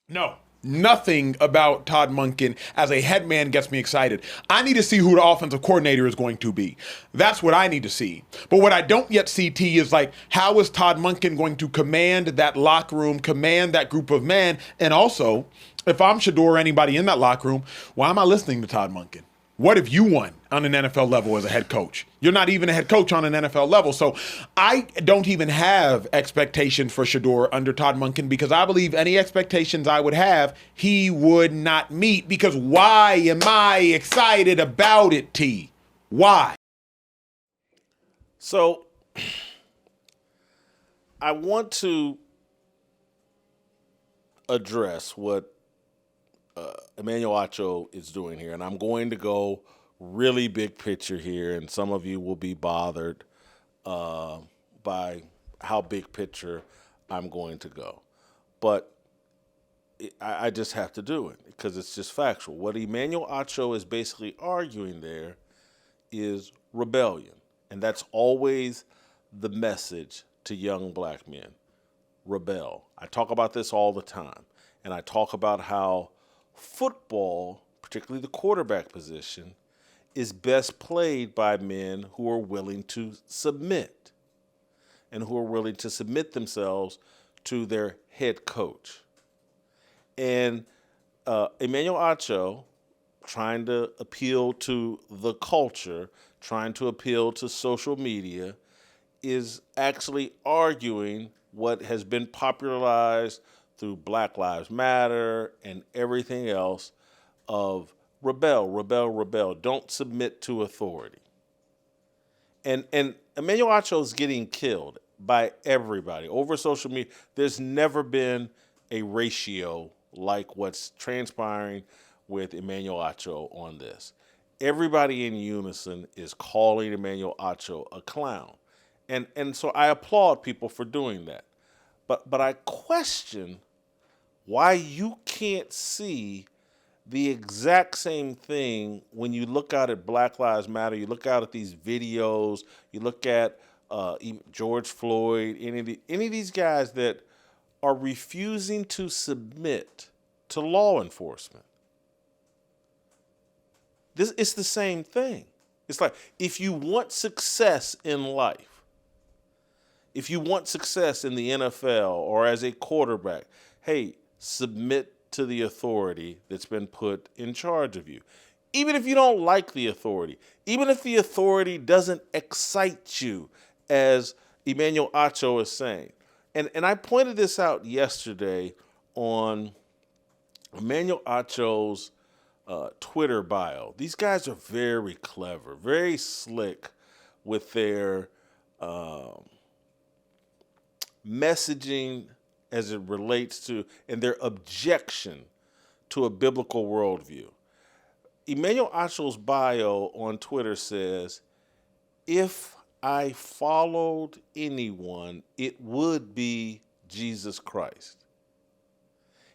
No. Nothing about Todd Monken as a head man gets me excited. I need to see who the offensive coordinator is going to be. That's what I need to see. But what I don't yet see, T, is like, how is Todd Monken going to command that locker room, command that group of men? And also, if I'm Shedeur or anybody in that locker room, why am I listening to Todd Monken? What have you won on an NFL level as a head coach? You're not even a head coach on an NFL level. So I don't even have expectations for Shedeur under Todd Monken because I believe any expectations I would have, he would not meet. Because why am I excited about it, T? Why? So I want to address what Emmanuel Acho is doing here, and I'm going to go really big picture here, and some of you will be bothered by how big picture I'm going to go. But I just have to do it because it's just factual. What Emmanuel Acho is basically arguing there is rebellion, and that's always the message to young black men. Rebel. I talk about this all the time, and I talk about how football, particularly the quarterback position, is best played by men who are willing to submit and who are willing to submit themselves to their head coach. And Emmanuel Acho, trying to appeal to the culture, trying to appeal to social media, is actually arguing what has been popularized through Black Lives Matter and everything else of rebel, rebel, rebel. Don't submit to authority. And Emmanuel Acho is getting killed by everybody over social media. There's never been a ratio like what's transpiring with Emmanuel Acho on this. Everybody in unison is calling Emmanuel Acho a clown. And so I applaud people for doing that. But I question why you can't see the exact same thing when you look out at Black Lives Matter, you look out at these videos, you look at George Floyd, any of these guys that are refusing to submit to law enforcement. It's the same thing. It's like if you want success in life, if you want success in the NFL or as a quarterback, hey, submit to the authority that's been put in charge of you. Even if you don't like the authority, even if the authority doesn't excite you, as Emmanuel Acho is saying. And I pointed this out yesterday on Emmanuel Acho's Twitter bio. These guys are very clever, very slick with their messaging as it relates to, and their objection to a biblical worldview. Emmanuel Acho's bio on Twitter says, if I followed anyone, it would be Jesus Christ.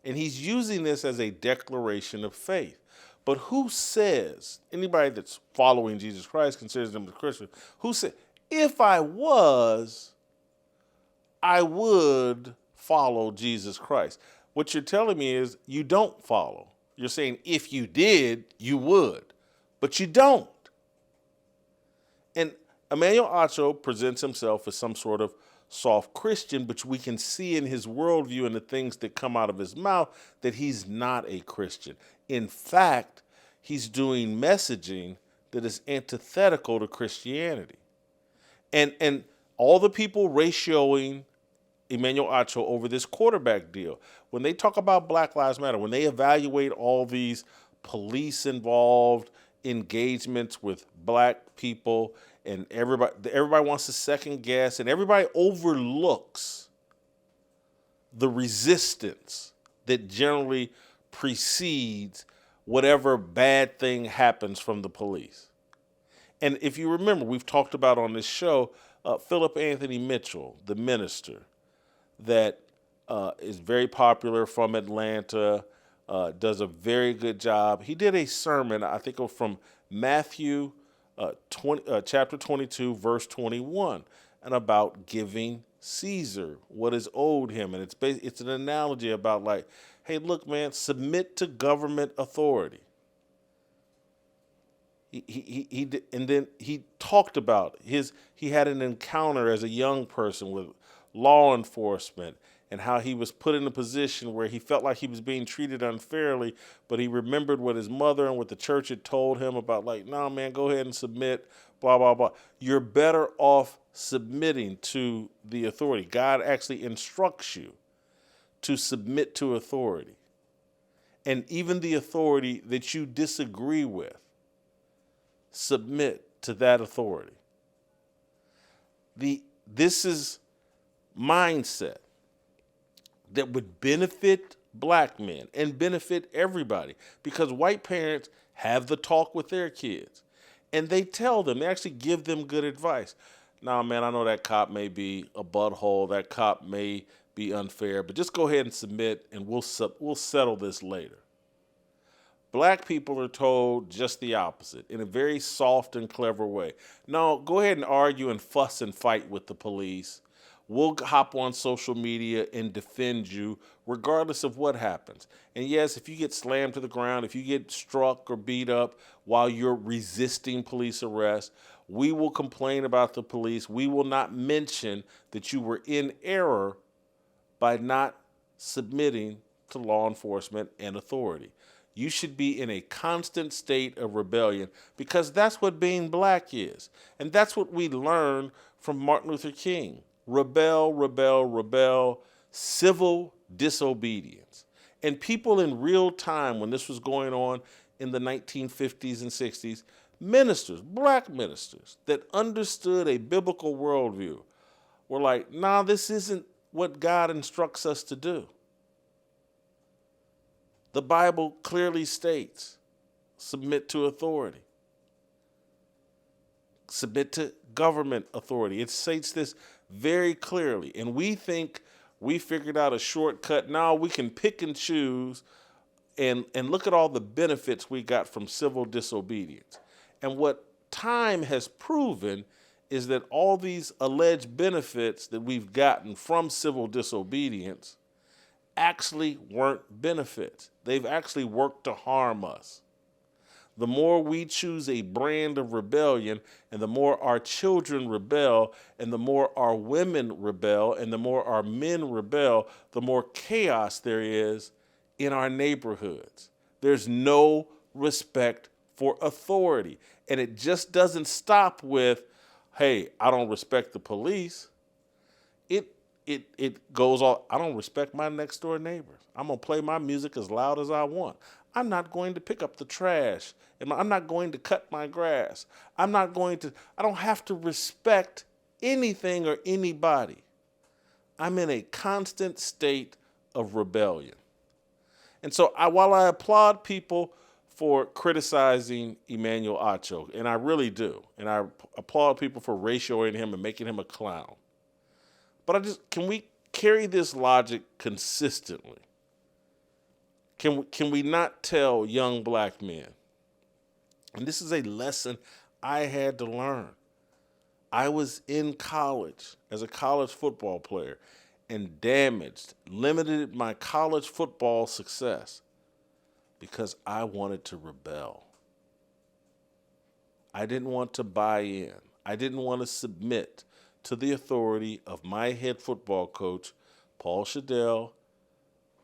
And he's using this as a declaration of faith. But who says, anybody that's following Jesus Christ considers them a Christian, who said, if I was, I would follow Jesus Christ. What you're telling me is you don't follow. You're saying if you did, you would, but you don't. And Emmanuel Acho presents himself as some sort of soft Christian, but we can see in his worldview and the things that come out of his mouth that he's not a Christian. In fact, he's doing messaging that is antithetical to Christianity. And all the people ratioing Emmanuel Acho over this quarterback deal, when they talk about Black Lives Matter, when they evaluate all these police-involved engagements with black people, and everybody wants to second guess, and everybody overlooks the resistance that generally precedes whatever bad thing happens from the police. And if you remember, we've talked about on this show, Philip Anthony Mitchell, the minister, that is very popular from Atlanta, does a very good job. He did a sermon, I think it was from Matthew chapter 22, verse 21, and about giving Caesar what is owed him. And it's an analogy about like, hey, look, man, submit to government authority. And then he talked about he had an encounter as a young person with law enforcement and how he was put in a position where he felt like he was being treated unfairly, but he remembered what his mother and what the church had told him about, like, no, man, go ahead and submit, blah, blah, blah. You're better off submitting to the authority. God actually instructs you to submit to authority. And even the authority that you disagree with, submit to that authority. This is mindset that would benefit black men and benefit everybody, because white parents have the talk with their kids and they tell them, they actually give them good advice. Nah, man, I know that cop may be a butthole, that cop may be unfair, but just go ahead and submit and we'll settle this later. Black people are told just the opposite in a very soft and clever way. No, go ahead and argue and fuss and fight with the police. We'll hop on social media and defend you regardless of what happens. And yes, if you get slammed to the ground, if you get struck or beat up while you're resisting police arrest, we will complain about the police. We will not mention that you were in error by not submitting to law enforcement and authority. You should be in a constant state of rebellion, because that's what being black is. And that's what we learned from Martin Luther King. Rebel, rebel, rebel, civil disobedience. And people in real time, when this was going on in the 1950s and 60s, ministers, black ministers that understood a biblical worldview were like, nah, this isn't what God instructs us to do. The Bible clearly states, submit to authority. Submit to government authority. It states this very clearly. And we think we figured out a shortcut. Now we can pick and choose and look at all the benefits we got from civil disobedience. And what time has proven is that all these alleged benefits that we've gotten from civil disobedience actually weren't benefits. They've actually worked to harm us. The more we choose a brand of rebellion, and the more our children rebel, and the more our women rebel, and the more our men rebel, the more chaos there is in our neighborhoods. There's no respect for authority. And it just doesn't stop with, hey, I don't respect the police. It goes all, I don't respect my next door neighbors. I'm going to play my music as loud as I want. I'm not going to pick up the trash. And I'm not going to cut my grass. I don't have to respect anything or anybody. I'm in a constant state of rebellion. And so while I applaud people for criticizing Emmanuel Acho, and I really do, and I applaud people for ratioing him and making him a clown, but can we carry this logic consistently? Can we not tell young black men? And this is a lesson I had to learn. I was in college as a college football player and limited my college football success because I wanted to rebel. I didn't want to buy in. I didn't want to submit to the authority of my head football coach, Paul Shedeur,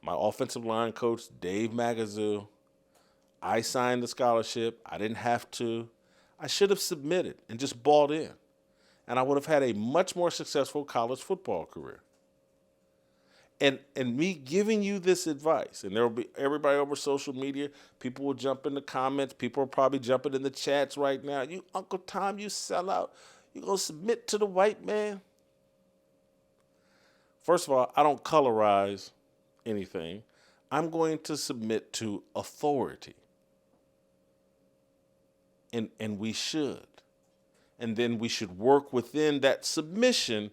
my offensive line coach, Dave Magazoo. I signed the scholarship. I didn't have to. I should have submitted and just bought in. And I would have had a much more successful college football career. And me giving you this advice, and there will be everybody over social media, people will jump in the comments, people are probably jumping in the chats right now. You, Uncle Tom, you sell out. You gonna submit to the white man? First of all, I don't colorize anything. I'm going to submit to authority. And we should. And then we should work within that submission.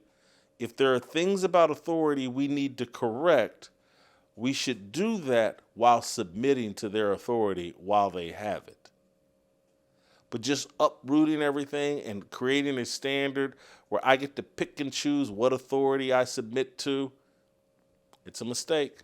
If there are things about authority we need to correct, we should do that while submitting to their authority while they have it. But just uprooting everything and creating a standard where I get to pick and choose what authority I submit to, it's a mistake.